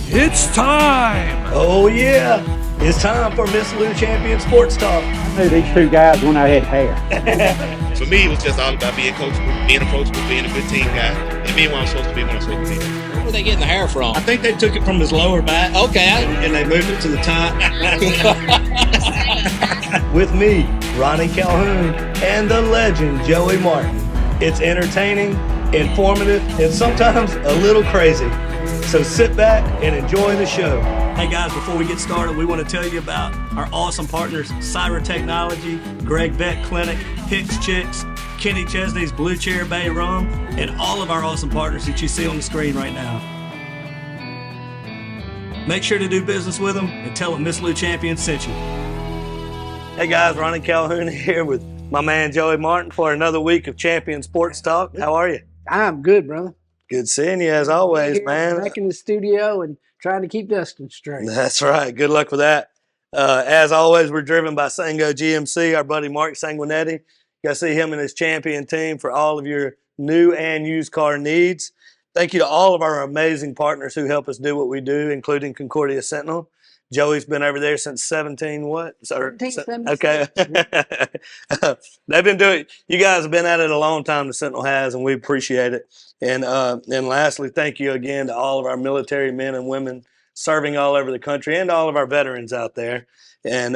It's time! Oh yeah, it's time for Miss Lou Champion Sports Talk. I knew these two guys when I had hair. For me, it was just all about being coachable, being approachable, being a good team guy, and being what I'm supposed to be when I'm supposed to be. Where were they getting the hair from? I think they took it from his lower back. Okay. And they moved it to the top. With me, Ronnie Calhoun, and the legend, Joey Martin. It's entertaining, informative, and sometimes a little crazy. So sit back and enjoy the show. Hey guys, before we get started, we want to tell you about our awesome partners, Syrah Technology, Gregg Vet Clinic, Hicks Chicks, Kenny Chesney's Blue Chair Bay Rum, and all of our awesome partners that you see on the screen right now. Make sure to do business with them and tell them Miss Lou Champion sent you. Hey guys, Ronnie Calhoun here with my man Joey Martin for another week of Champion Sports Talk. How are you? I'm good, brother. Good seeing you as always, man. Back in the studio and trying to keep Dustin straight. That's right. Good luck with that. As always, we're driven by Sango GMC, our buddy Mark Sanguinetti. You got to see him and his champion team for all of your new and used car needs. Thank you to all of our amazing partners who help us do what we do, including Concordia Sentinel. Joey's been over there since 17 what? 17. Okay. They've been doing, you guys have been at it a long time, the Sentinel has, and we appreciate it. And lastly, thank you again to all of our military men and women serving all over the country and all of our veterans out there. And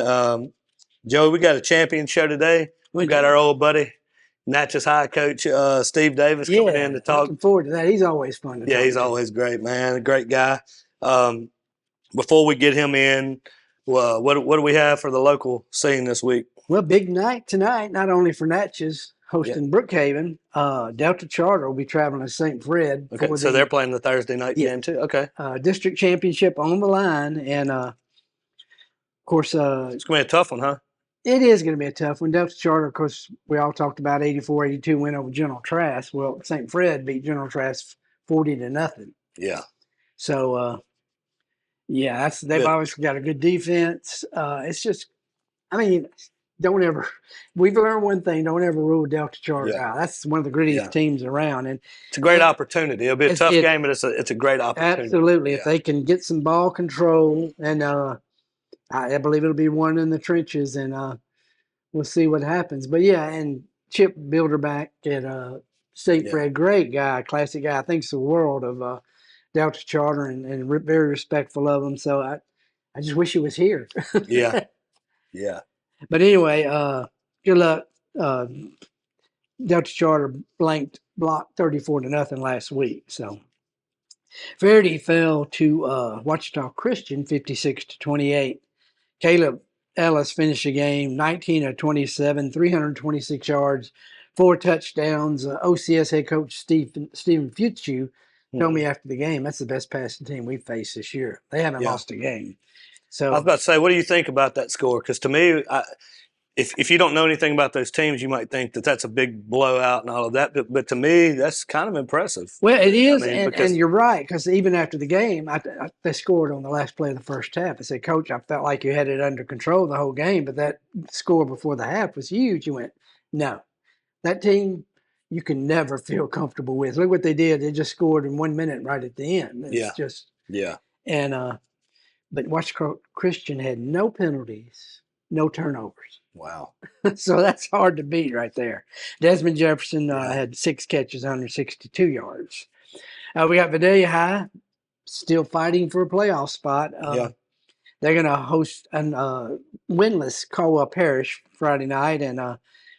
Joey, we got a champion show today. We've got our old buddy, Natchez High coach Steve Davis coming in to talk. Looking forward to that. He's always fun to talk He's to. always great, man. A great guy. Before we get him in, what do we have for the local scene this week? Well, big night tonight, not only for Natchez hosting Brookhaven. Delta Charter will be traveling to St. Fred. Okay, so they're playing the Thursday night game too? Okay. District championship on the line. And, of course, it's going to be a tough one, huh? It is going to be a tough one. Delta Charter, of course, we all talked about 84-82 win over General Trask. Well, St. Fred beat General Trask 40-0. Yeah. So, they've always got a good defense. It's just, we've learned one thing, don't ever rule Delta Charter out. That's one of the grittiest teams around. And it's a great opportunity. It'll be a tough game, but it's a great opportunity. Absolutely. Yeah. If they can get some ball control, and I believe it'll be one in the trenches, and we'll see what happens. But, and Chip Bilderback at St. Fred, great guy, classic guy, thinks the world of Delta Charter and very respectful of him. So I just wish he was here. Yeah. But anyway, good luck. Delta Charter blocked 34-0 last week. So Verdi fell to Wichita Christian 56-28. Caleb Ellis finished the game 19 of 27, 326 yards, 4 touchdowns. OCS head coach Stephen Fuchu told me after the game, that's the best passing team we've faced this year. They haven't lost a game. So I was about to say, what do you think about that score? Because to me, if you don't know anything about those teams, you might think that that's a big blowout and all of that. But to me, that's kind of impressive. Well, it is, and you're right, because even after the game, they scored on the last play of the first half. I said, Coach, I felt like you had it under control the whole game, but that score before the half was huge. You went, no, that team – you can never feel comfortable with. Look what they did. They just scored in 1 minute right at the end. It's And but Wichita Christian had no penalties, no turnovers. Wow. So that's hard to beat right there. Desmond Jefferson had 6 catches, 162 yards. We got Vidalia High still fighting for a playoff spot. They're going to host an winless Caldwell Parish Friday night, and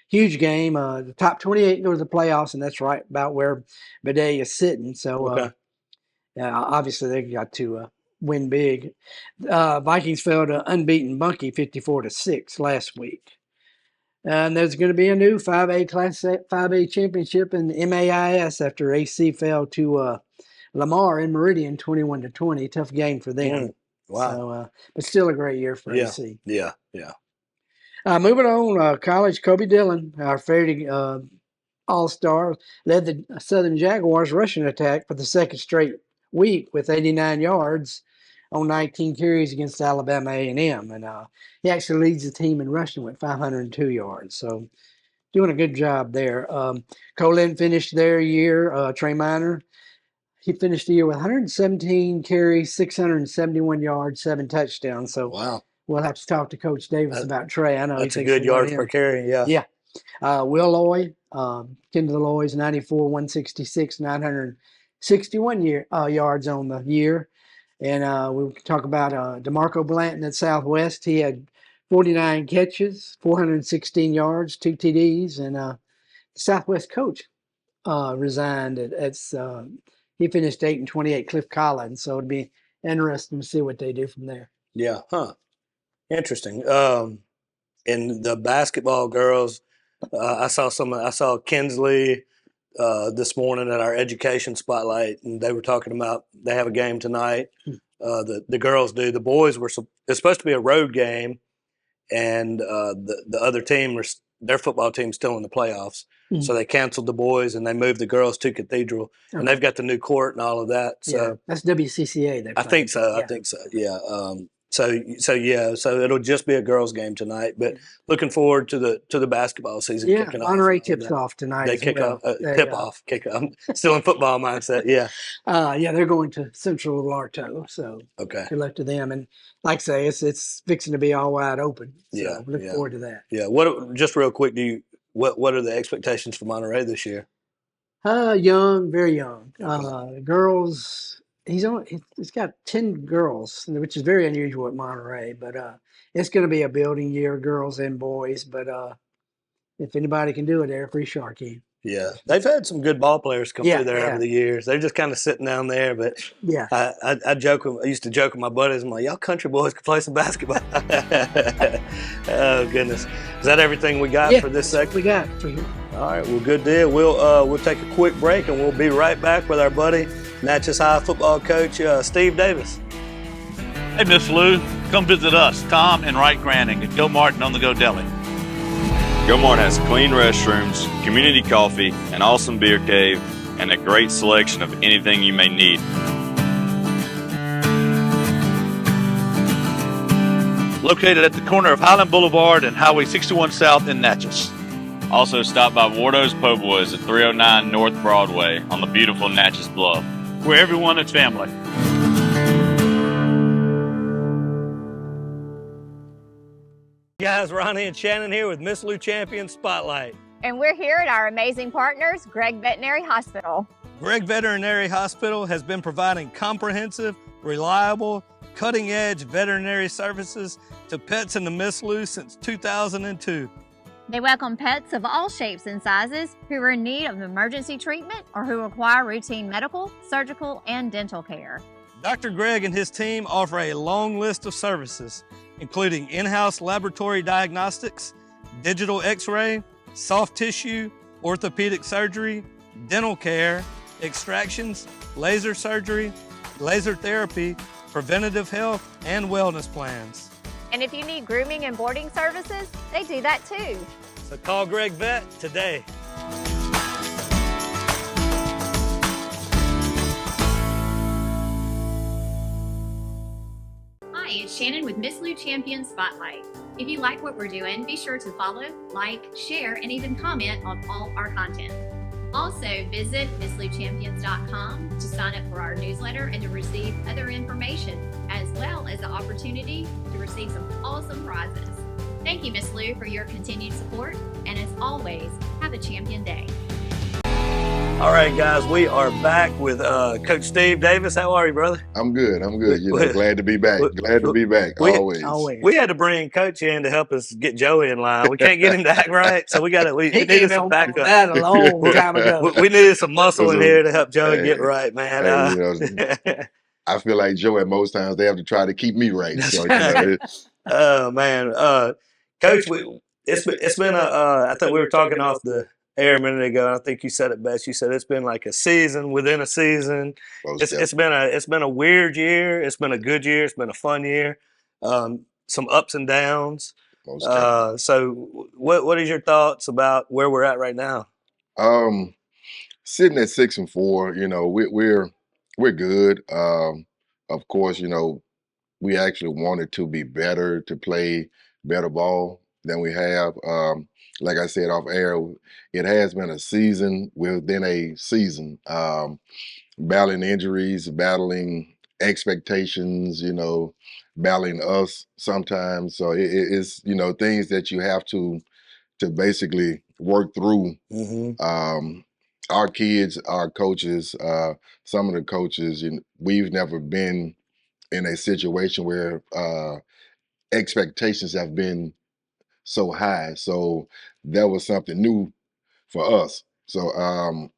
huge game. The top 28 go to the playoffs, and that's right about where Vidalia is sitting. So, obviously, they got to win big. Vikings fell to unbeaten Bunkie 54-6 last week. And there's going to be a new 5A Class 5A championship in the MAIS after AC fell to Lamar in Meridian 21-20. Tough game for them. Wow. So, but still a great year for AC. Yeah. Moving on, college, Kobe Dillon, our favorite all-star, led the Southern Jaguars rushing attack for the second straight week with 89 yards on 19 carries against Alabama A&M. And he actually leads the team in rushing with 502 yards. So doing a good job there. Co-Lin finished their year. Trey Minor, he finished the year with 117 carries, 671 yards, 7 touchdowns. So Wow. we'll have to talk to Coach Davis about Trey. I know That's he a thinks good about yards him. per carry. Yeah. Yeah. Will Loy, Kendall Loy's 94, 166, 961 yards on the year. And we'll talk about DeMarco Blanton at Southwest. He had 49 catches, 416 yards, 2 TDs, and the Southwest coach resigned. He finished 8-28, Cliff Collins. So it'd be interesting to see what they do from there. Yeah. Huh. Interesting. In the basketball girls, I saw Kinsley this morning at our education spotlight, and they were talking about they have a game tonight. The girls do. The boys it's supposed to be a road game, and the other team, their football team's still in the playoffs. Mm-hmm. So they canceled the boys and they moved the girls to Cathedral, and they've got the new court and all of that. So yeah, that's WCCA. I think so. Yeah. I think so. Yeah. So it'll just be a girls' game tonight, but looking forward to the basketball season kicking off. Monterey tips off tonight. They kick off. Kick off. I'm still in football mindset. Yeah. They're going to Central Larto, so okay. Good luck to them. And like I say, it's fixing to be all wide open. So look forward to that. Yeah. Just real quick, what are the expectations for Monterey this year? Young, very young. Girls. He's got 10 girls, which is very unusual at Monterey, but it's going to be a building year, girls and boys. But if anybody can do it there, pretty sure can. Yeah, they've had some good ball players come through there over the years. They're just kind of sitting down there, but I used to joke with my buddies. I'm like, y'all country boys can play some basketball. Oh goodness, is that everything we got for this segment? We got for you. All right, well, good deal. We'll take a quick break and we'll be right back with our buddy Natchez High Football Coach Steve Davis. Hey, Miss Lou, come visit us, Tom and Wright Granning at Go Martin on the Go Deli. Go Mart has clean restrooms, community coffee, an awesome beer cave, and a great selection of anything you may need. Located at the corner of Highland Boulevard and Highway 61 South in Natchez. Also stop by Wardo's Po' Boys at 309 North Broadway on the beautiful Natchez Bluff, where everyone is family. Guys, Ronnie and Shannon here with Miss Lou Champion Spotlight. And we're here at our amazing partners, Gregg Veterinary Hospital. Gregg Veterinary Hospital has been providing comprehensive, reliable, cutting-edge veterinary services to pets in the Miss Lou since 2002. They welcome pets of all shapes and sizes who are in need of emergency treatment or who require routine medical, surgical, and dental care. Dr. Gregg and his team offer a long list of services, including in-house laboratory diagnostics, digital x-ray, soft tissue, orthopedic surgery, dental care, extractions, laser surgery, laser therapy, preventative health, and wellness plans. And if you need grooming and boarding services, they do that too. So call Gregg Vet today. Hi, it's Shannon with Miss Lou Champion Spotlight. If you like what we're doing, be sure to follow, like, share, and even comment on all our content. Also, visit MissLouChampions.com to sign up for our newsletter and to receive other information, as well as the opportunity to receive some awesome prizes. Thank you, Miss Lou, for your continued support, and as always, have a champion day. All right, guys, we are back with Coach Steve Davis. How are you, brother? I'm good. Glad to be back. Always. We had to bring Coach in to help us get Joey in line. We can't get him to act right, so we needed some backup. That a long time ago. We needed some muscle in here to help Joey get right, man. I feel like Joey at most times they have to try to keep me right. So, oh man, Coach, it's been I think we were talking off the air a minute ago, and I think you said it best. You said it's been like a season within a season. It's been a weird year. It's been a good year. It's been a fun year. Some ups and downs. So what is your thoughts about where we're at right now? Sitting at 6-4, we're good. Of course, we actually wanted to be better, to play better ball than we have. Like I said off air, it has been a season within a season. battling injuries, battling expectations, battling us sometimes. So it's, things that you have to basically work through. Our kids, our coaches, some of the coaches, we've never been in a situation where expectations have been so high. So that was something new for us. So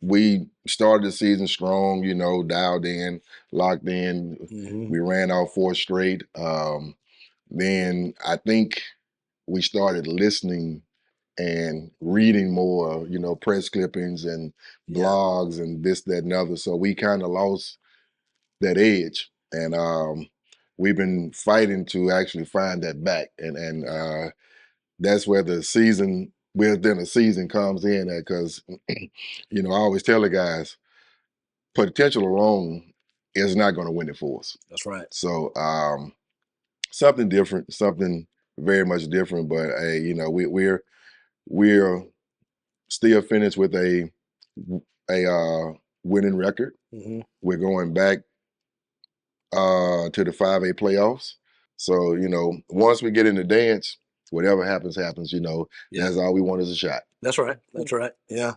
we started the season strong, dialed in, locked in. We ran out 4 straight. Then I think we started listening and reading more, press clippings and blogs and this, that, and other. So we kind of lost that edge. And we've been fighting to actually find that back. And that's where the season, within a season comes in, because, I always tell the guys, potential alone is not going to win it for us. That's right. So something different, something very much different. But hey, we're still finished with a winning record. We're going back to the 5A playoffs. So, once we get in the dance, whatever happens, happens, that's all we want is a shot. That's right. That's right. Yeah.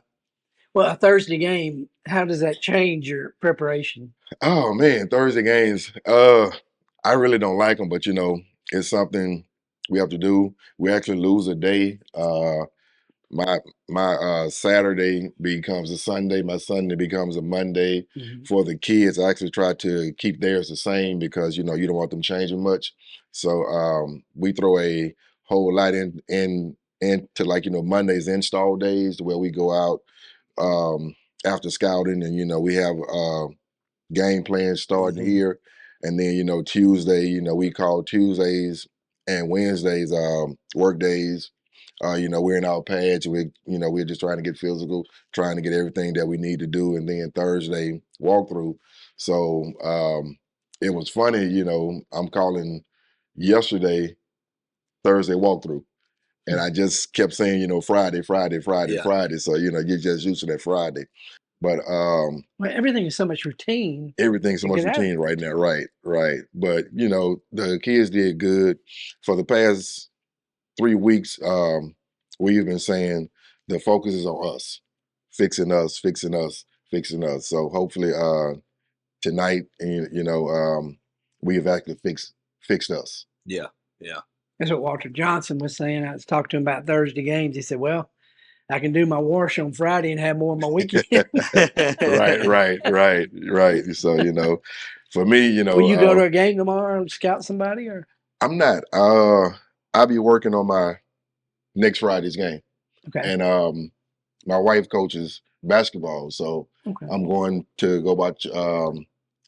Well, a Thursday game, how does that change your preparation? Oh man, Thursday games. I really don't like them, but it's something we have to do. We actually lose a day. My Saturday becomes a Sunday. My Sunday becomes a Monday. For the kids, I actually try to keep theirs the same because you don't want them changing much. So we throw a whole lot into Monday's install days where we go out after scouting and we have game plans starting here, and then Tuesday, we call Tuesdays and Wednesdays work days. We're in our pads. We're just trying to get physical, trying to get everything that we need to do, and then Thursday walkthrough. So it was funny, I'm calling yesterday Thursday walkthrough, and I just kept saying, Friday. So you're just used to that Friday. But well, everything is so much routine. Everything's so much routine right now, right. But the kids did good for the past 3 weeks. We've been saying the focus is on us, fixing us. So hopefully tonight, we've actually fixed us. Yeah. That's what Walter Johnson was saying. I was talking to him about Thursday games. He said, "Well, I can do my wash on Friday and have more on my weekend." Right. So, for me, Will you go to a game tomorrow and scout somebody, or? I'm not. I'll be working on my next Friday's game. Okay. And my wife coaches basketball, so I'm going to go watch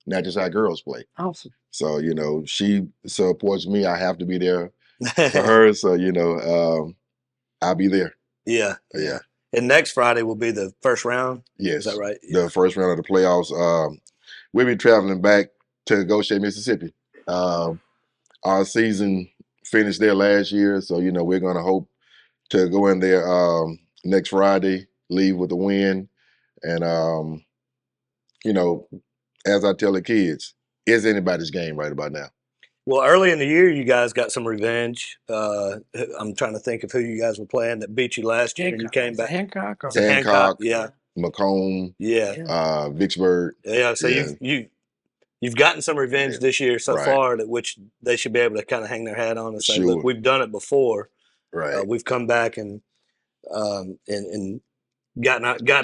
Natchez High girls play. Awesome. So, she supports me. I have to be there for her. So, I'll be there. Yeah. And next Friday will be the first round? Yes. Is that right? The first round of the playoffs. We'll be traveling back to Goshen, Mississippi. Our season finished there last year, so, we're going to hope to go in there next Friday, leave with a win. And, as I tell the kids, it's anybody's game right about now. Well, early in the year, you guys got some revenge. I'm trying to think of who you guys were playing that beat you last year, and you came back. Hancock. Hancock, yeah. Macomb, yeah. Vicksburg. Yeah, so you've gotten some revenge this year so far, that which they should be able to kind of hang their hat on and say, look, we've done it before. Right. We've come back and gotten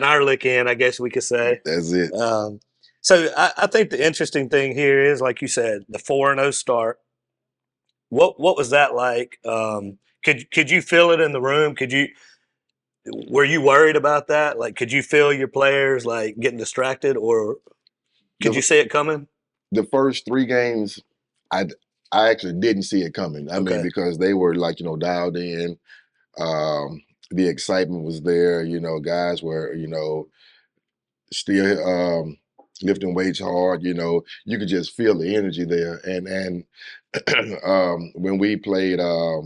our lick in, I guess we could say. That's it. So I think the interesting thing here is, like you said, the 4-0 start. What was that like? Could you feel it in the room? Were you worried about that? Like, could you feel your players like getting distracted, or could you see it coming? The first 3 games, I actually didn't see it coming. I mean, because they were dialed in. The excitement was there. Guys were still lifting weights hard. You could just feel the energy there. And when we played, I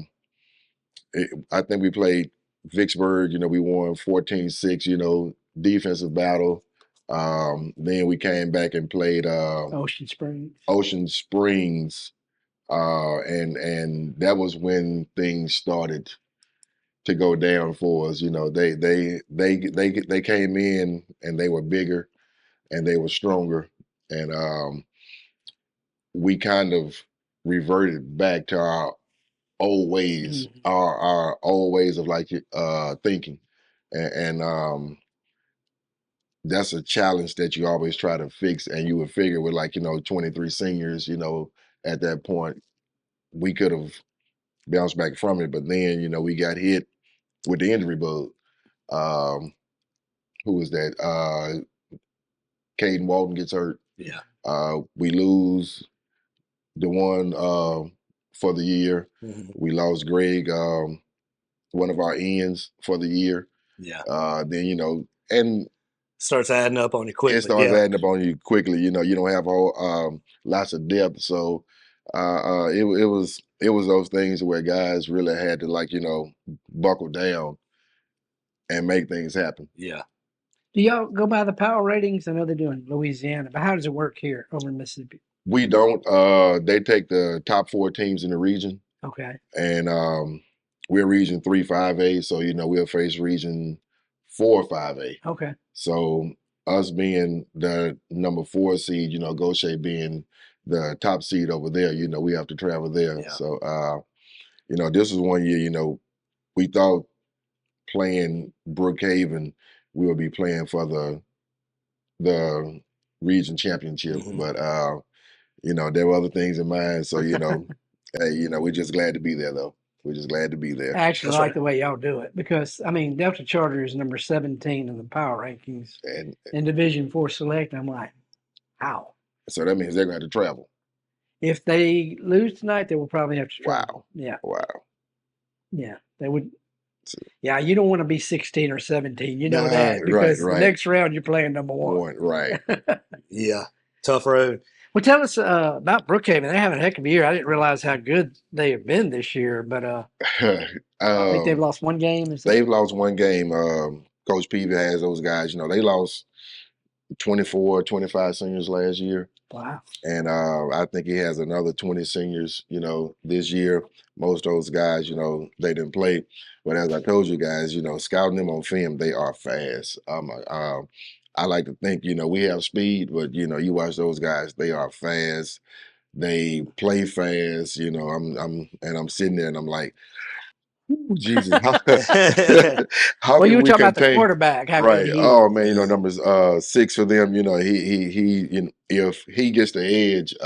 think we played Vicksburg. We won 14-6. Defensive battle. Then we came back and played Ocean Springs. Ocean Springs, and that was when things started to go down for us. You know, they came in and they were bigger and they were stronger, and we kind of reverted back to our old ways, our old ways of like thinking, and that's a challenge that you always try to fix. And you would figure with, like, 23 seniors, at that point, we could have bounced back from it. But then, we got hit with the injury bug. Who was that? Caden Walton gets hurt. Yeah. We lose the one for the year. We lost Gregg, one of our ends for the year. Yeah. Then, and starts adding up on you quickly. It starts adding up on you quickly. You don't have lots of depth. So it was those things where guys really had to, buckle down and make things happen. Yeah. Do y'all go by the power ratings? I know they do in Louisiana, but how does it work here over in Mississippi? We don't. They take the top 4 teams in the region. Okay. And we're Region 3 5A, so we'll face Region 4 5A. Okay. So us being the number 4 seed, Gaucher being the top seed over there, we have to travel there. Yeah. So this was one year, we thought playing Brookhaven, we would be playing for the region championship, but there were other things in mind. So hey, we're just glad to be there, though. We're just glad to be there. I actually like the way y'all do it because, Delta Charter is number 17 in the power rankings and in Division 4 Select. I'm like, how? So that means they're going to have to travel. If they lose tonight, they will probably have to travel. Wow. Yeah. Wow. Yeah, they would. Yeah, you don't want to be 16 or 17. You know that because the next round you're playing number 1. Right. Yeah. Tough road. Well, tell us about Brookhaven. They have a heck of a year. I didn't realize how good they have been this year, but I think they've lost one game. They've lost one game. Coach Peavy has those guys. They lost 24, 25 seniors last year. Wow. And I think he has another 20 seniors, this year. Most of those guys, they didn't play. But as I told you guys, scouting them on film, they are fast. I like to think, we have speed, but, you watch those guys, they are fast. They play fast, I'm sitting there and I'm like, ooh, Jesus. How well, you were we talking about the contain- quarterback. Right. Oh, man, numbers 6 for them, he if he gets the edge,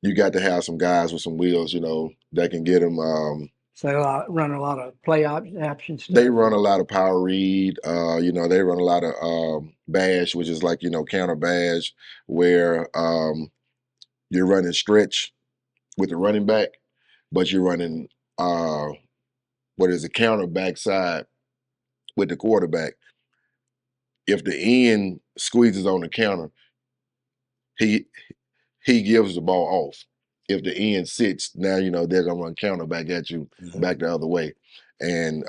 you got to have some guys with some wheels, that can get him. So they run a lot of play options. They run a lot of power read. They run a lot of bash, which is like, counter bash, where you're running stretch with the running back, but you're running counter backside with the quarterback. If the end squeezes on the counter, he gives the ball off. If the end sits, now they're gonna run counter back at you, back the other way. And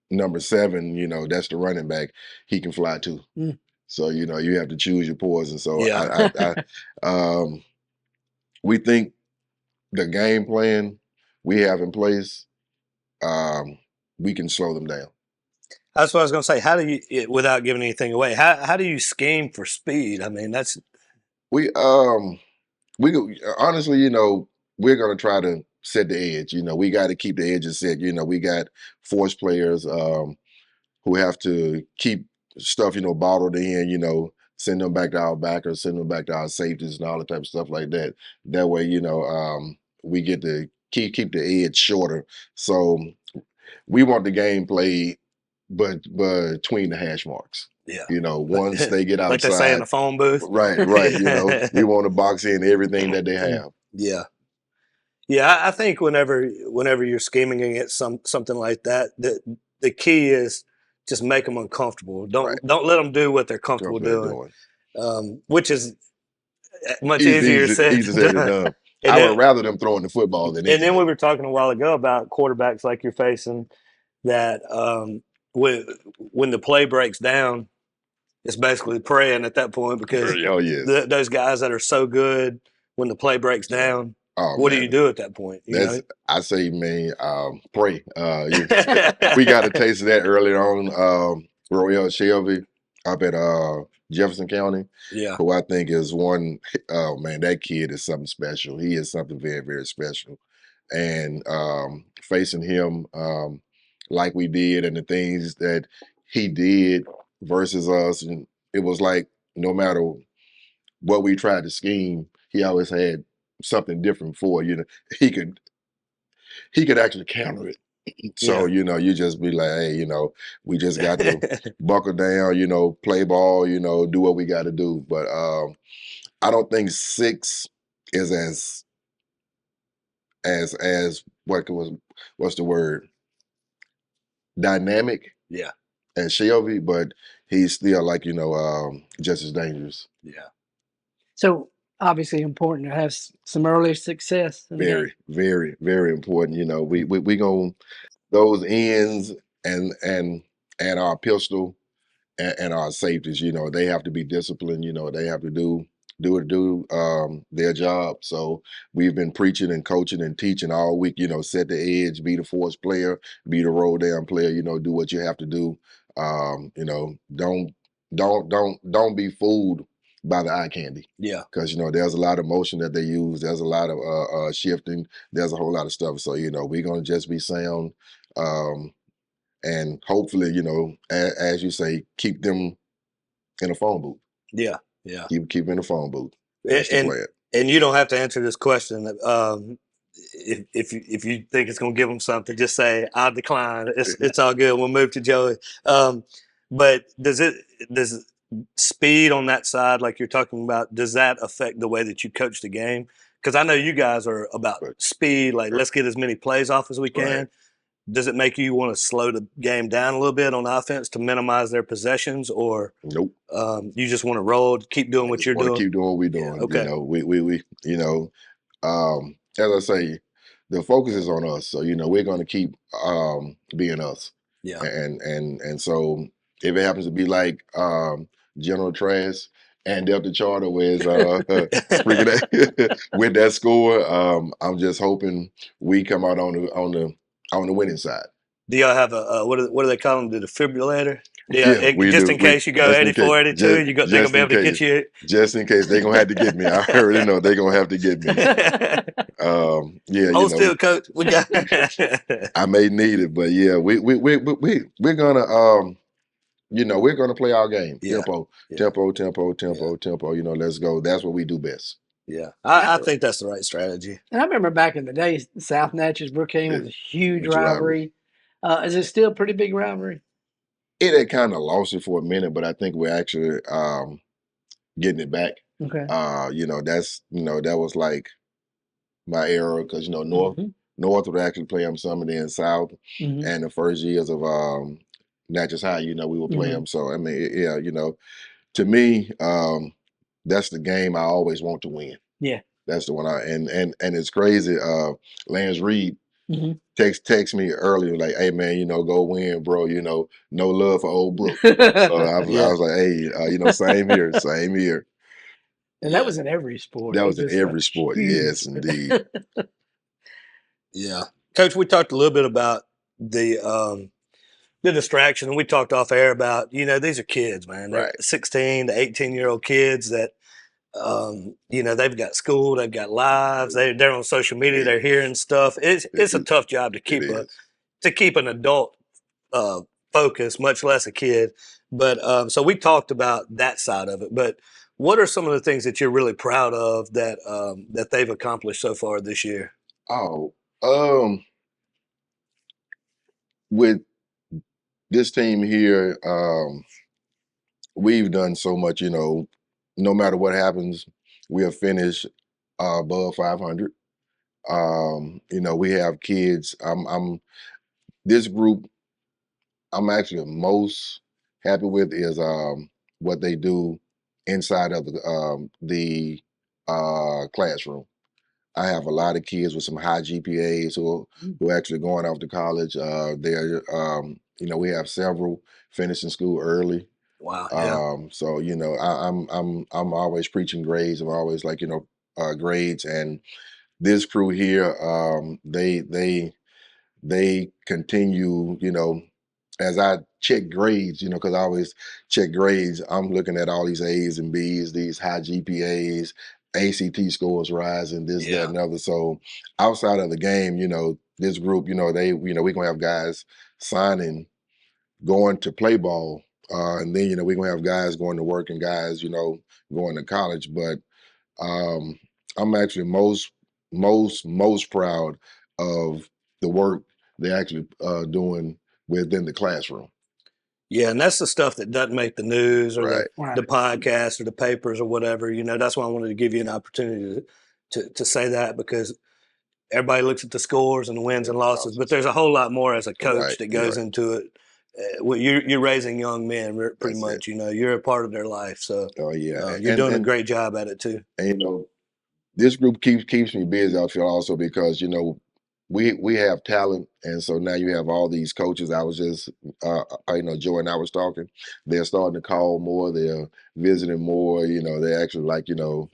number 7, that's the running back. He can fly too. So you have to choose your poison. So we think the game plan we have in place, we can slow them down. That's what I was going to say. How do you, without giving anything away, how do you scheme for speed? That's we honestly, we're going to try to set the edge. We got to keep the edges set. We got force players who have to keep stuff, bottled in, send them back to our backers, send them back to our safeties and all the type of stuff like that. That way, we get to keep the edge shorter. So we want the game played but between the hash marks. Yeah. Once they get outside. Like they say in the phone booth. Right. We want to box in everything that they have. Yeah. Yeah, I think whenever you're scheming against something like that, the key is just make them uncomfortable. Don't let them do what they're comfortable doing. Which is much easier said than done. I would rather them throwing the football than anything. And then we were talking a while ago about quarterbacks like you're facing that when the play breaks down, it's basically praying at that point because Oh yes. those guys that are so good when the play breaks down, Oh what do man. you do at that point? You know? I say, man, pray. We got a taste of that earlier on. Royal Shelby up at Jefferson County, Yeah. who I think is one. Oh man, that kid is something special. He is something very, very special. And facing him like we did, and the things that he did versus us, and it was like no matter what we tried to scheme, he always had something different for he could actually counter it. So, you just be like, hey, we just got to buckle down, play ball, do what we got to do. But I don't think 6 is as what's the word? Dynamic. Yeah. As Shelby, but he's still like, just as dangerous. Yeah. So obviously important to have some early success. In the game. Very, very, very important. We gonna those ends and our pistol and our safeties. They have to be disciplined. They have to do their job. So we've been preaching and coaching and teaching all week. Set the edge, be the force player, be the roll down player. Do what you have to do. Don't be fooled by the eye candy. Yeah. Because there's a lot of motion that they use. There's a lot of shifting. There's a whole lot of stuff. So we're gonna just be sound, and hopefully as you say, keep them in a phone booth. Yeah. Yeah. Keep in the phone booth. That's the plan. And you don't have to answer this question. If you think it's going to give them something, just say I'll decline. It's all good. We'll move to Joey. But does speed on that side, like you're talking about, does that affect the way that you coach the game? Because I know you guys are about speed. Like let's get as many plays off as we can. Right. Does it make you want to slow the game down a little bit on offense to minimize their possessions, or nope? You just want to roll, keep doing what you're doing. Keep doing what we're doing. Yeah, okay. We as I say, the focus is on us. So we're going to keep being us. Yeah. And so if it happens to be like General Trash and Delta Charter with with that score, I'm just hoping we come out on the winning side. Do y'all have a what do they call them? The defibrillator? Yeah, we just do. in case you go 84, 82, they're gonna be able to get you. Just in case they're gonna have to get me. I already know they're gonna have to get me. Yeah, hold still, coach. We got. I may need it, but yeah, we're gonna we're gonna play our game. Yeah. Tempo. Let's go. That's what we do best. Yeah, I think that's the right strategy. And I remember back in the day, South Natchez Brookhaven was a huge rivalry. Is it still a pretty big rivalry? It had kind of lost it for a minute, but I think we're actually getting it back. Okay. That was like my era because North would actually play them some, and then South, and the first years of Natchez High, we would play them. So I mean, to me, that's the game I always want to win. Yeah. That's the one and it's crazy. Lance Reed text me earlier like, hey man, go win, bro. No love for old Brook. So I was like, hey, same here. And that was in every sport. That was in every sport. Yes, indeed. Yeah. Coach, we talked a little bit about the distraction, and we talked off air about, these are kids, man. They're 16 to 18-year-old kids that, they've got school, they've got lives, they're on social media, they're hearing stuff. It's a tough job to keep an adult focus, much less a kid. But so we talked about that side of it. But what are some of the things that you're really proud of that they've accomplished so far this year? Oh, with this team here, we've done so much, no matter what happens, we'll finish above 500. We have kids. This group I'm actually most happy with is what they do inside of the classroom. I have a lot of kids with some high GPAs who are actually going off to college. We have several finishing school early. Wow. Yeah. So you know, I'm always preaching grades. I'm always like, you know, grades. And this crew here, they continue, you know, as I check grades, you know, because I always check grades, I'm looking at all these A's and B's, these high GPAs, ACT scores rising, this, that, and other. So outside of the game, you know, this group, you know, we're gonna have guys signing, going to play ball. And then, you know, we're gonna have guys going to work and guys, you know, going to college. But I'm actually most proud of the work they're actually doing within the classroom. Yeah, and that's the stuff that doesn't make the news or Right. the podcast or the papers or whatever. You know, that's why I wanted to give you an opportunity to say that, because everybody looks at the scores and the wins and losses, but there's a whole lot more as a coach that goes into it. Well, you're raising young men pretty much. You know, you're a part of their life, so you're doing a great job at it too. And you know, this group keeps me busy. I feel also because, you know, we have talent, and so now you have all these coaches. I was just, you know, Joe and I was talking. They're starting to call more. They're visiting more. You know, they're actually like, you know,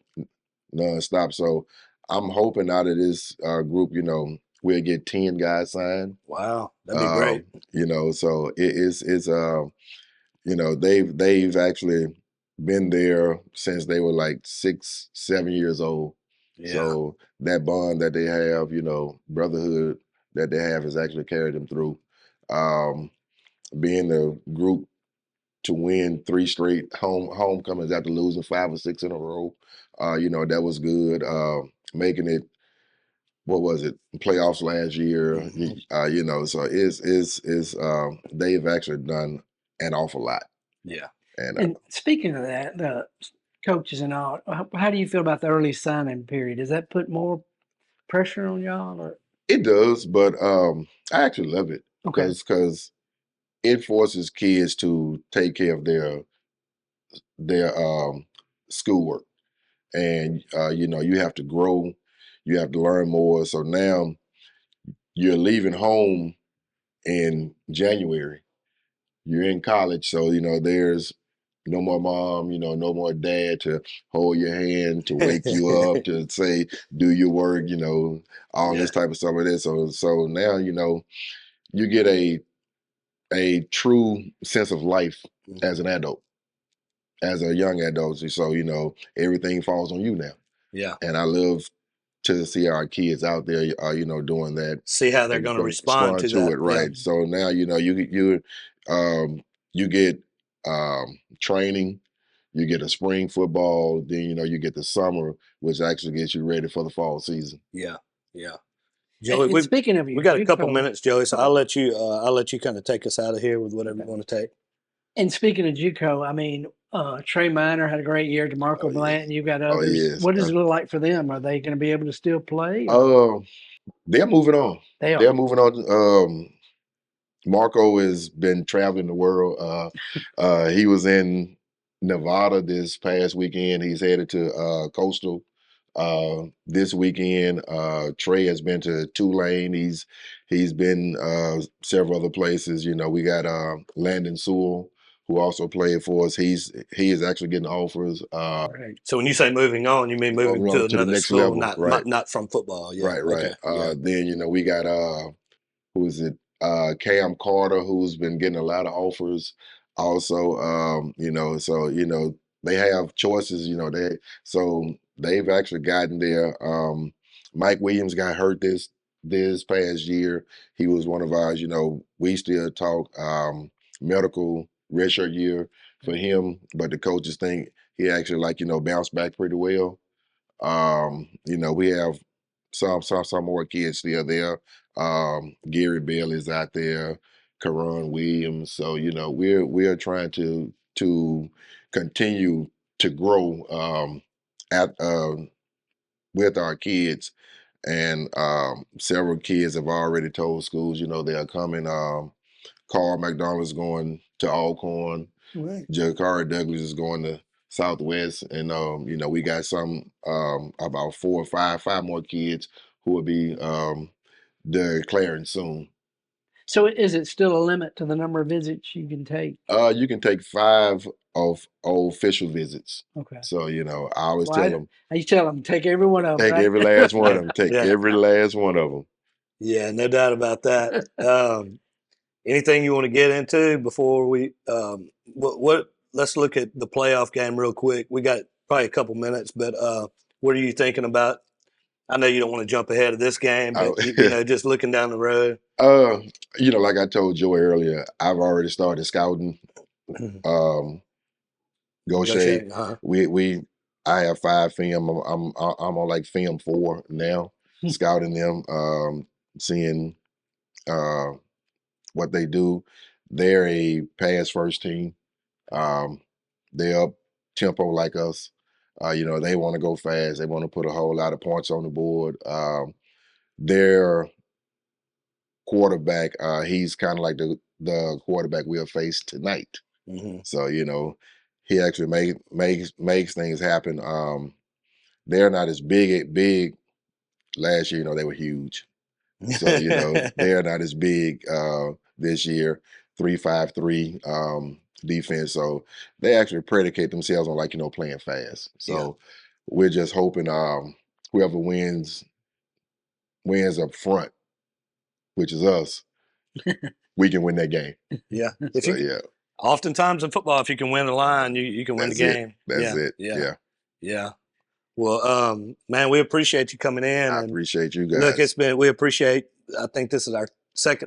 nonstop. So I'm hoping out of this group, you know, we'll get 10 guys signed. Wow, that'd be great. You know, so it's you know, they've actually been there since they were like 6, 7 years old. Yeah. So that bond that they have, you know, brotherhood that they have has actually carried them through. Being the group to win 3 straight homecomings after losing 5 or 6 in a row, you know, that was good. Making it, what was it, playoffs last year, you know, so they've actually done an awful lot. Yeah. And speaking of that, the coaches and all, how do you feel about the early signing period? Does that put more pressure on y'all? Or? It does, but I actually love it because it forces kids to take care of their schoolwork, and you know, you have to grow, you have to learn more. So now you're leaving home in January. You're in college, so you know there's no more mom, you know, no more dad to hold your hand, to wake you up, to say, do your work, you know, all this type of stuff like that. So now, you know, you get a true sense of life as an adult, as a young adult. So, you know, everything falls on you now. Yeah. And I love to see our kids out there, you know, doing that. See how they're going to respond to that. It, right. Yeah. So now, you know, you get training, you get a spring football, then, you know, you get the summer, which actually gets you ready for the fall season. Yeah. Yeah. Joey, speaking of we got a couple minutes, Joey, so I'll let you kind of take us out of here with whatever you want to take. And speaking of JUCO, I mean, Trey Miner had a great year. DeMarco Blanton, you've got others. Yes. What does it look like for them? Are they going to be able to still play? They're moving on. They're moving on. Marco has been traveling the world. He was in Nevada this past weekend. He's headed to Coastal this weekend. Trey has been to Tulane. He's been several other places. You know, we got Landon Sewell, who also played for us. He is actually getting offers. So when you say moving on, you mean moving to another the next school, level, not from football. Yeah. Right. Okay. Then, you know, we got who is it? Cam Carter, who's been getting a lot of offers also. You know, so, you know, they have choices, you know, they've actually gotten there. Mike Williams got hurt this past year. He was one of ours. You know, we still talk medical redshirt year for him, but the coaches think he actually, like, you know, bounced back pretty well. You know, we have some more kids still there. Gary Bell is out there, Karan Williams. So, you know, we're trying to continue to grow with our kids. And several kids have already told schools, you know, they are coming. Carl McDonald is going to Alcorn. Right. Jakari Douglas is going to Southwest. And, you know, we got some about 4 or 5 more kids who will be declaring soon. So is it still a limit to the number of visits you can take? You can take 5 of official visits. Okay. So, you know, I always Well, tell them, you tell them, take every one of them. take right? every last one of them. Take Yeah. every last one of them. Yeah, no doubt about that. Anything you want to get into before we let's look at the playoff game real quick. We got probably a couple minutes, but what are you thinking about? I know you don't want to jump ahead of this game, but you know, just looking down the road. You know, like I told Joey earlier, I've already started scouting. Go Shade. I have 5 film. I'm on like film 4 now, scouting them, seeing what they do. They're a pass first team. They're up tempo like us. You know, they want to go fast. They want to put a whole lot of points on the board. Their quarterback, he's kind of like the quarterback we'll face tonight. So, you know, he actually makes things happen. They're not as big. Last year, you know, they were huge. So, you know, they're not as big this year. 3-5-3 defense. So they actually predicate themselves on, like, you know, playing fast. So we're just hoping whoever wins up front, which is us, we can win that game. Yeah. So, Oftentimes in football, if you can win the line, you can win the game. That's it. Yeah. Well, man, we appreciate you coming in. I appreciate you guys. Look, we appreciate, I think this is our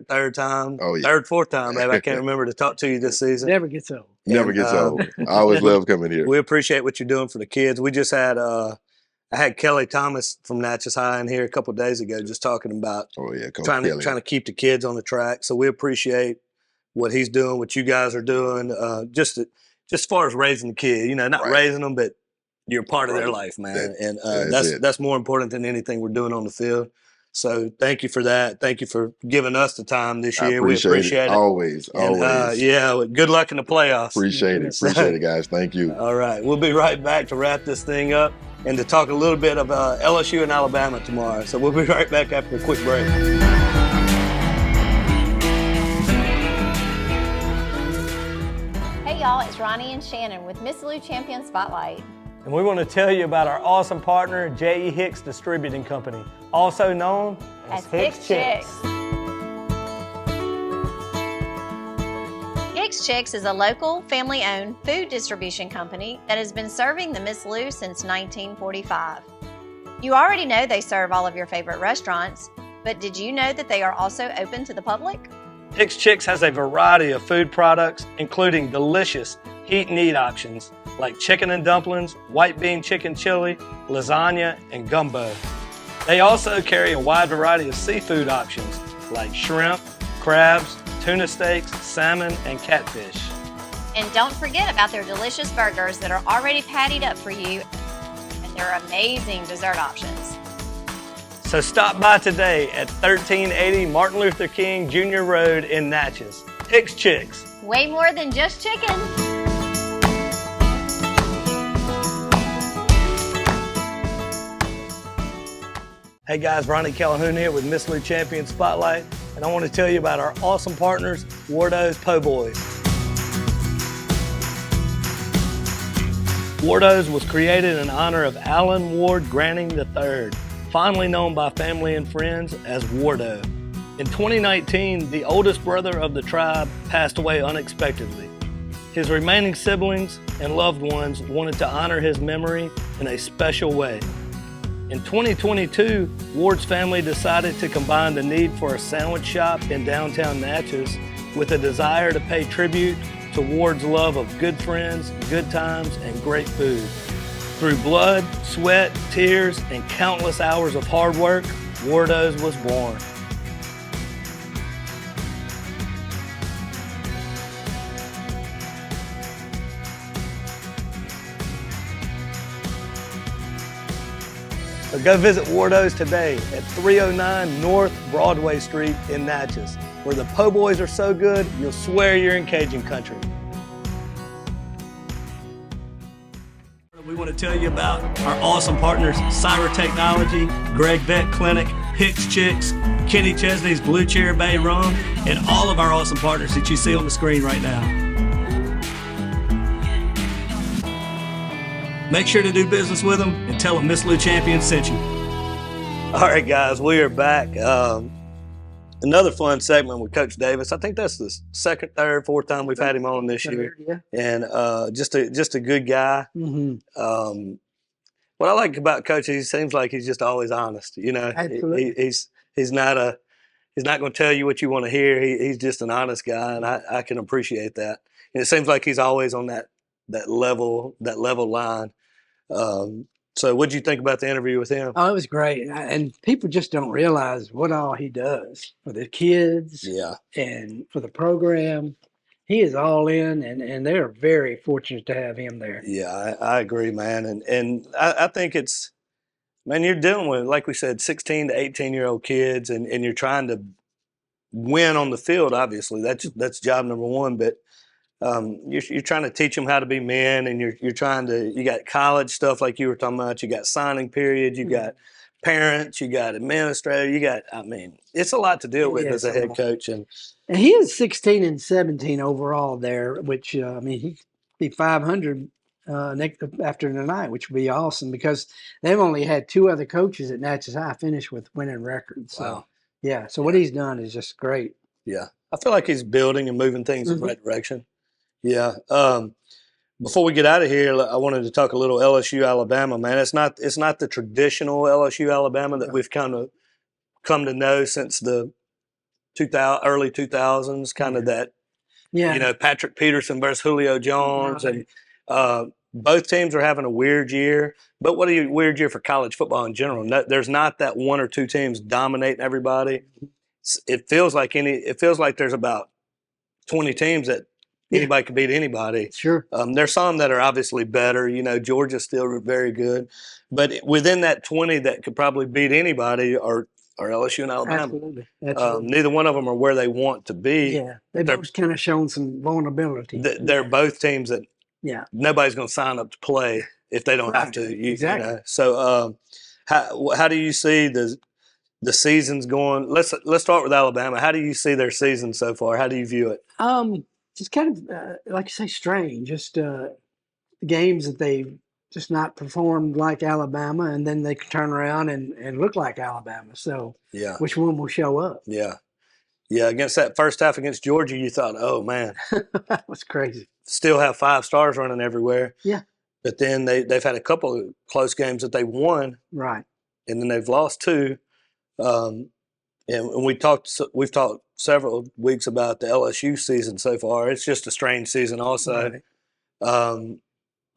third time. Oh, yeah. Third, fourth time, babe. I can't remember to talk to you this season. Never gets old. Never gets old. I always love coming here. We appreciate what you're doing for the kids. We just had, I had Kelly Thomas from Natchez High in here a couple of days ago, just talking about trying to keep the kids on the track. So we appreciate what he's doing, what you guys are doing, just as far as raising the kid. You know, not raising them, but you're part of their life, man. That's more important than anything we're doing on the field. So thank you for that. Thank you for giving us the time this year. We appreciate it. Always. Good luck in the playoffs. Appreciate it, guys. Thank you. All right. We'll be right back to wrap this thing up and to talk a little bit about LSU and Alabama tomorrow. So we'll be right back after a quick break. Hey y'all, it's Ronnie and Shannon with Miss Lou Champion Spotlight. And we want to tell you about our awesome partner, J.E. Hicks Distributing Company, also known as Hicks Chicks. Hicks Chicks is a local, family-owned food distribution company that has been serving the Miss Lou since 1945. You already know they serve all of your favorite restaurants, but did you know that they are also open to the public? Hicks Chicks has a variety of food products, including delicious heat and eat options like chicken and dumplings, white bean chicken chili, lasagna, and gumbo. They also carry a wide variety of seafood options like shrimp, crabs, tuna steaks, salmon, and catfish. And don't forget about their delicious burgers that are already pattied up for you and their amazing dessert options. So stop by today at 1380 Martin Luther King Jr. Road in Natchez. Hicks Chicks. Way more than just chicken. Hey guys, Ronnie Calhoun here with Miss Lou Champion Spotlight, and I want to tell you about our awesome partners, Wardo's Po' Boys. Wardo's was created in honor of Alan Ward Granning III, fondly known by family and friends as Wardo. In 2019, the oldest brother of the tribe passed away unexpectedly. His remaining siblings and loved ones wanted to honor his memory in a special way. In 2022, Ward's family decided to combine the need for a sandwich shop in downtown Natchez with a desire to pay tribute to Ward's love of good friends, good times, and great food. Through blood, sweat, tears, and countless hours of hard work, Wardo's was born. So go visit Wardo's today at 309 North Broadway Street in Natchez, where the po' boys are so good, you'll swear you're in Cajun country. We want to tell you about our awesome partners, Syrah Technology, Gregg Vet Clinic, Hicks Chicks, Kenny Chesney's Blue Chair Bay Rum, and all of our awesome partners that you see on the screen right now. Make sure to do business with them and tell them Miss Lou Champion sent you. All right, guys, we are back. Another fun segment with Coach Davis. I think that's the second, third, fourth time we've had him on this year, and just a good guy. Mm-hmm. What I like about Coach, he seems like he's just always honest. You know, he's not going to tell you what you want to hear. He's just an honest guy, and I can appreciate that. And it seems like he's always on that level line. So what did you think about the interview with him? Oh, it was great. And people just don't realize what all he does for the kids and for the program. He is all in, and they're very fortunate to have him there. Yeah, I agree, man. And I think it's, man, you're dealing with, like we said, 16 to 18-year-old kids, and you're trying to win on the field, obviously. That's job number one. But you're trying to teach them how to be men, and you got college stuff like you were talking about. You got signing period, you got parents, you got administrator, it's a lot to deal with as a head coach. And he is 16 and 17 overall there, which he'd be 500 after tonight, which would be awesome because they've only had two other coaches at Natchez High finish with winning records. So so what he's done is just great. Yeah, I feel like he's building and moving things in the right direction. Yeah. Before we get out of here, I wanted to talk a little LSU Alabama, man. It's not the traditional LSU Alabama that we've kind of come to know since the early 2000s, kind of that, Patrick Peterson versus Julio Jones. And both teams are having a weird year. But what a weird year for college football in general. There's not that one or two teams dominating everybody. It feels like there's about 20 teams that anybody can beat anybody. Sure. There's some that are obviously better. Georgia's still very good. But within that 20 that could probably beat anybody are LSU and Alabama. Absolutely. Neither one of them are where they want to be. Yeah. They've both kind of shown some vulnerability. They're both teams that nobody's going to sign up to play if they don't have to. Exactly. So how do you see the season's going? Let's start with Alabama. How do you see their season so far? How do you view it? Just kind of, like you say, strange. Just games that they've just not performed like Alabama, and then they can turn around and look like Alabama. So which one will show up? Yeah. Against that first half against Georgia, you thought, oh, man. That was crazy. Still have 5 stars running everywhere. Yeah. But then they've had a couple of close games that they won. Right. And then they've lost 2. And we've talked several weeks about the LSU season so far. It's just a strange season also. Right.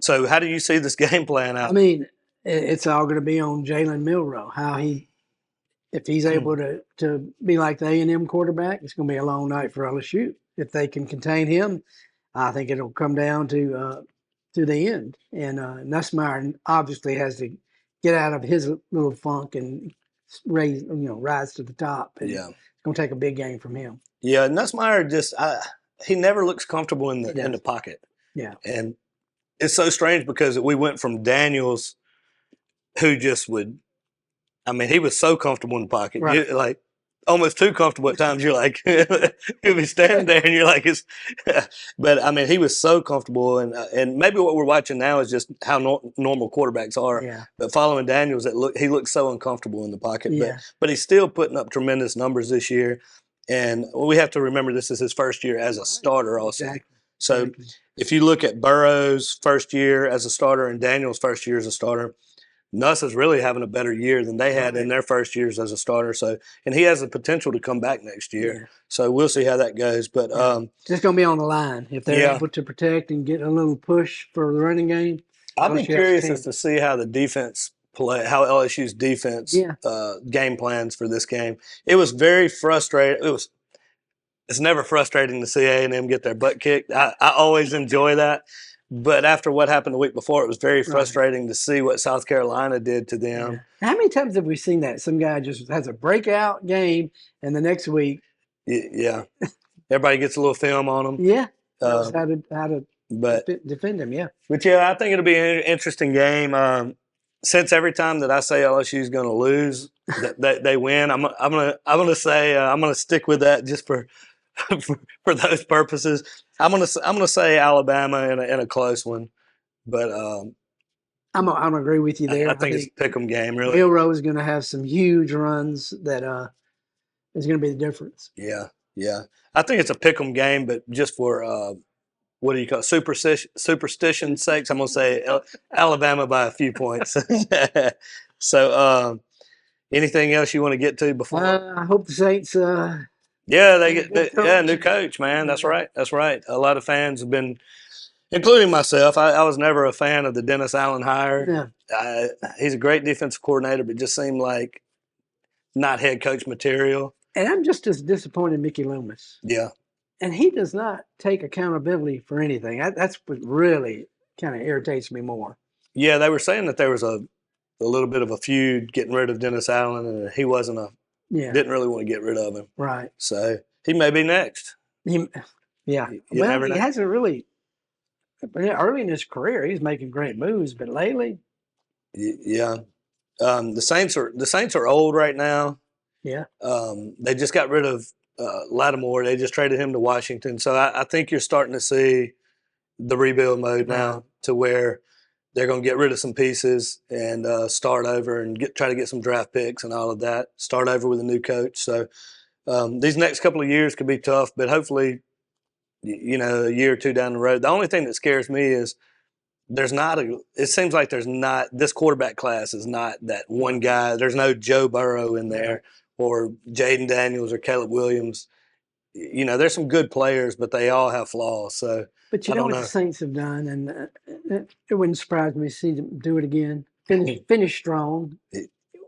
So how do you see this game playing out? It's all going to be on Jalen Milroe, if he's able to be like the A&M quarterback. It's going to be a long night for LSU. If they can contain him, I think it'll come down to the end. And Nussmeier obviously has to get out of his little funk and rise to the top. And it's going to take a big game from him. Yeah, Nussmeier he never looks comfortable in the pocket. Yeah, and it's so strange because we went from Daniels, who just would, he was so comfortable in the pocket, right. Like almost too comfortable at times. You're like, he'll be standing there, and you're like, but he was so comfortable, and maybe what we're watching now is just how normal quarterbacks are. Yeah. But following Daniels, he looks so uncomfortable in the pocket. Yeah. But he's still putting up tremendous numbers this year, and we have to remember this is his first year as a starter also. Exactly. So if you look at Burrow's first year as a starter and Daniel's first year as a starter, Nuss is really having a better year than they had in their first years as a starter. So, and he has the potential to come back next year. Yeah. So we'll see how that goes. But it's going to be on the line if they're able to protect and get a little push for the running game. I'd be curious as to see how the defense how LSU's defense game plans for this game. It was very frustrating. It's never frustrating to see A&M get their butt kicked. I always enjoy that. But after what happened the week before, it was very frustrating to see what South Carolina did to them. Yeah. How many times have we seen that? Some guy just has a breakout game, and the next week. Yeah. Everybody gets a little film on them. Yeah. How to defend him, yeah. But, I think it'll be an interesting game. since every time that I say LSU is going to lose, they win, I'm gonna say I'm gonna stick with that just for for those purposes. I'm gonna say Alabama in a close one, but I'm gonna agree with you there. I think it's a pick'em game, really. Milroe is going to have some huge runs that is going to be the difference. Yeah. I think it's a pick'em game, but just for what do you call it? Superstition's sakes, I'm gonna say Alabama by a few points. So, anything else you want to get to before? I hope the Saints. Yeah, they get new coach, man. That's right. A lot of fans have been, including myself. I was never a fan of the Dennis Allen hire. Yeah. He's a great defensive coordinator, but just seemed like not head coach material. And I'm just as disappointed in Mickey Loomis. Yeah. And he does not take accountability for anything. That's what really kind of irritates me more. Yeah, they were saying that there was a little bit of a feud getting rid of Dennis Allen, and he didn't really want to get rid of him. Right. So he may be next. He hasn't really. Early in his career, he's making great moves, but lately, yeah, the Saints are old right now. Yeah, they just got rid of Lattimore. They just traded him to Washington, so I think you're starting to see the rebuild mode now, to where they're going to get rid of some pieces and start over and try to get some draft picks and all of that. Start over with a new coach. So these next couple of years could be tough, but hopefully, a year or two down the road. The only thing that scares me is it seems like this quarterback class is not that one guy. There's no Joe Burrow in there or Jaden Daniels or Caleb Williams. There's some good players, but they all have flaws. So, but you know what the Saints have done, and it wouldn't surprise me to see them do it again. Finish strong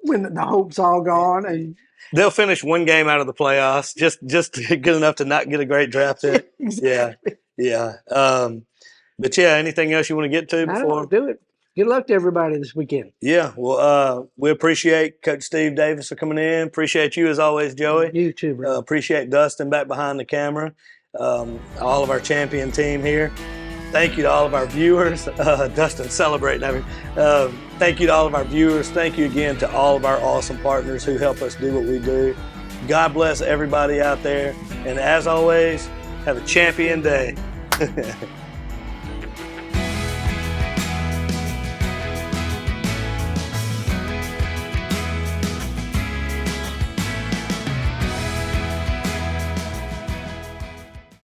when the hope's all gone, and they'll finish one game out of the playoffs, just good enough to not get a great draft pick. Exactly. Yeah. But yeah, anything else you want to get to before? I don't do it. Good luck to everybody this weekend. Yeah, well, we appreciate Coach Steve Davis for coming in. Appreciate you as always, Joey. You too, bro. Appreciate Dustin back behind the camera. All of our champion team here. Thank you to all of our viewers. Dustin celebrating everything. Thank you to all of our viewers. Thank you again to all of our awesome partners who help us do what we do. God bless everybody out there. And as always, have a champion day.